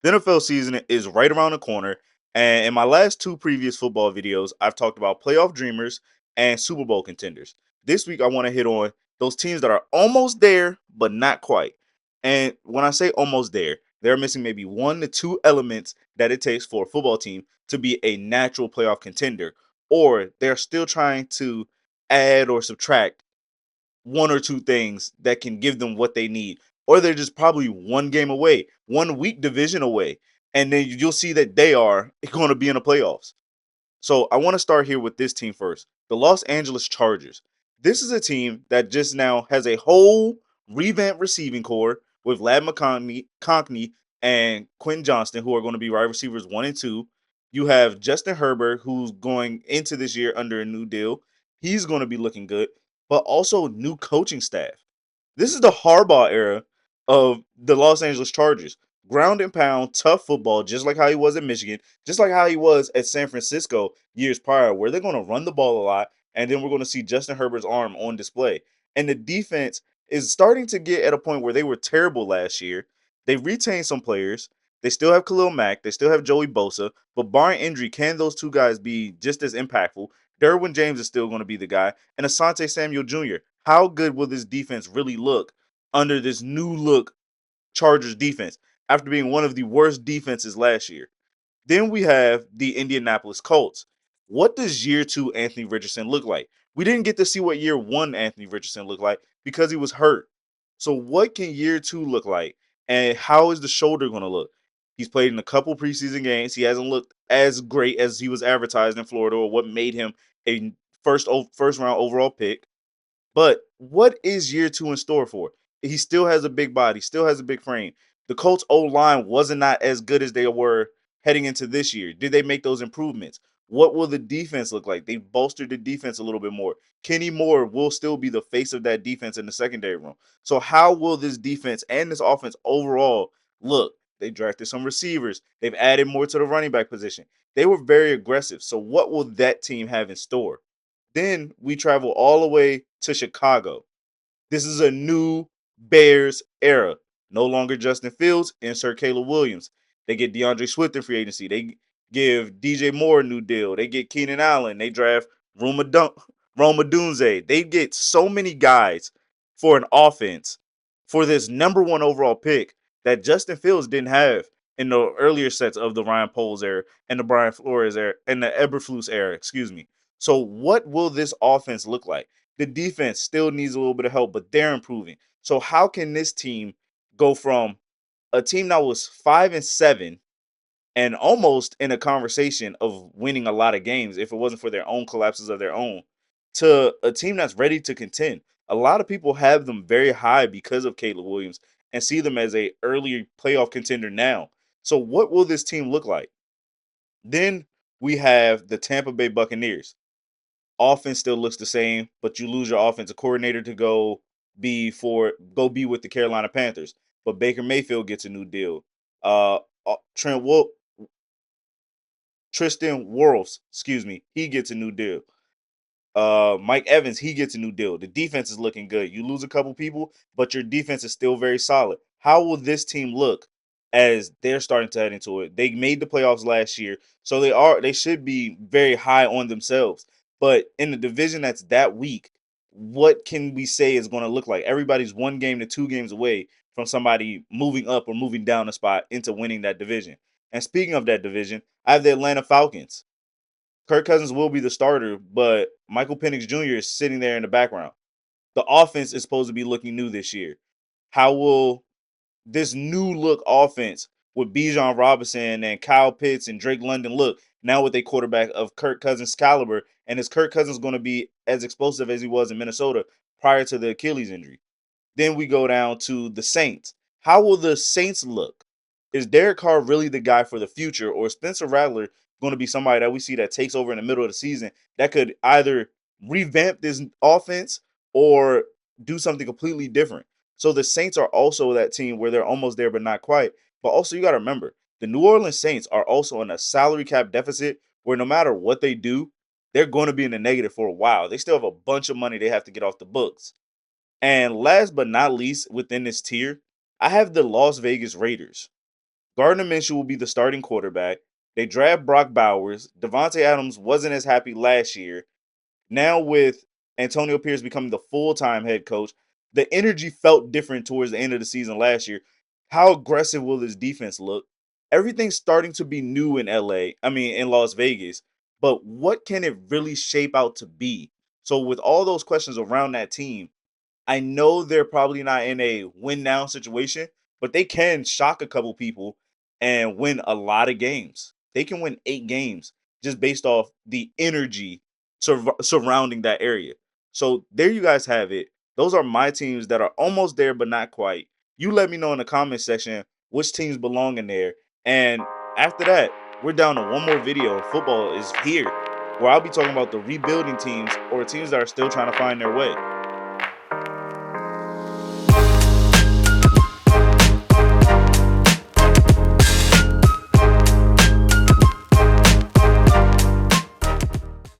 The NFL season is right around the corner, and in my last two previous football videos, I've talked about playoff dreamers and Super Bowl contenders. This week, I want to hit on those teams that are almost there, but not quite. And when I say almost there, they're missing maybe one to two elements that it takes for a football team to be a natural playoff contender, or they're still trying to add or subtract one or two things that can give them what they need, or they're just probably one game away, one week division away, and then you'll see that they are going to be in the playoffs. So I want to start here with this team first, the Los Angeles Chargers. This is a team that just now has a whole revamped receiving core with Lad McConkey and Quentin Johnston, who are going to be wide receivers 1 and 2. You have Justin Herbert, who's going into this year under a new deal. He's going to be looking good, but also new coaching staff. This is the Harbaugh era of the Los Angeles Chargers. Ground and pound, tough football, just like how he was at Michigan, just like how he was at San Francisco years prior, where they're going to run the ball a lot, and then we're going to see Justin Herbert's arm on display. And the defense is starting to get at a point where they were terrible last year. They retained some players. They still have Khalil Mack. They still have Joey Bosa. But barring injury, can those two guys be just as impactful? Derwin James is still going to be the guy. And Asante Samuel Jr. How good will this defense really look under this new look Chargers defense after being one of the worst defenses last year? Then we have the Indianapolis Colts. What does year two Anthony Richardson look like? We didn't get to see what year one Anthony Richardson looked like because he was hurt. So, what can year two look like? And how is the shoulder going to look? He's played in a couple preseason games. He hasn't looked as great as he was advertised in Florida, or what made him a first round overall pick. But what is year two in store for? He still has a big body, still has a big frame. The Colts O line wasn't not as good as they were heading into this year. Did they make those improvements? What will the defense look like? They bolstered the defense a little bit more. Kenny Moore will still be the face of that defense in the secondary room. So how will this defense and this offense overall look? They drafted some receivers. They've added more to the running back position. They were very aggressive. So what will that team have in store? Then we travel all the way to Chicago. This is a new Bears era. No longer Justin Fields, insert Caleb Williams. They get DeAndre Swift in free agency. They give DJ Moore a new deal. They get Keenan Allen. They draft Roma Dunze. They get so many guys for an offense for this number one overall pick that Justin Fields didn't have in the earlier sets of the Ryan Poles era and the Brian Flores era and the Eberflus era, excuse me. So what will this offense look like? The defense still needs a little bit of help, but they're improving. So how can this team go from a team that was 5-7 and almost in a conversation of winning a lot of games if it wasn't for their own collapses of their own to a team that's ready to contend? A lot of people have them very high because of Caleb Williams and see them as a early playoff contender now. So what will this team look like? Then we have the Tampa Bay Buccaneers. Offense still looks the same, but you lose your offensive coordinator to go be with the Carolina Panthers. But Baker Mayfield gets a new deal. Uh, Trent Wolf, Tristan Wirfs, excuse me, he gets a new deal. Mike Evans, he gets a new deal. The defense is looking good. You lose a couple people, but your defense is still very solid. How will this team look as they're starting to head into it? They made the playoffs last year, so they should be very high on themselves. But in the division that's that weak, what can we say is going to look like? Everybody's one game to two games away from somebody moving up or moving down a spot into winning that division. And speaking of that division, I have the Atlanta Falcons. Kirk Cousins will be the starter, but Michael Penix Jr. is sitting there in the background. The offense is supposed to be looking new this year. How will this new look offense with Bijan Robinson and Kyle Pitts and Drake London look now with a quarterback of Kirk Cousins' caliber? And is Kirk Cousins going to be as explosive as he was in Minnesota prior to the Achilles injury? Then we go down to the Saints. How will the Saints look? Is Derek Carr really the guy for the future, or is Spencer Rattler going to be somebody that we see that takes over in the middle of the season that could either revamp this offense or do something completely different? So the Saints are also that team where they're almost there but not quite. But also you got to remember, the New Orleans Saints are also in a salary cap deficit where no matter what they do, they're going to be in the negative for a while. They still have a bunch of money they have to get off the books. And last but not least, within this tier, I have the Las Vegas Raiders. Gardner Minshew will be the starting quarterback. They draft Brock Bowers. Devontae Adams wasn't as happy last year. Now with Antonio Pierce becoming the full-time head coach, the energy felt different towards the end of the season last year. How aggressive will this defense look? Everything's starting to be new in LA. I mean, in Las Vegas. But what can it really shape out to be? So with all those questions around that team, I know they're probably not in a win now situation, but they can shock a couple people and win a lot of games. They can win 8 games just based off the energy surrounding that area. So there you guys have it. Those are my teams that are almost there, but not quite. You let me know in the comment section which teams belong in there. And after that, we're down to one more video, and football is here, where I'll be talking about the rebuilding teams or teams that are still trying to find their way.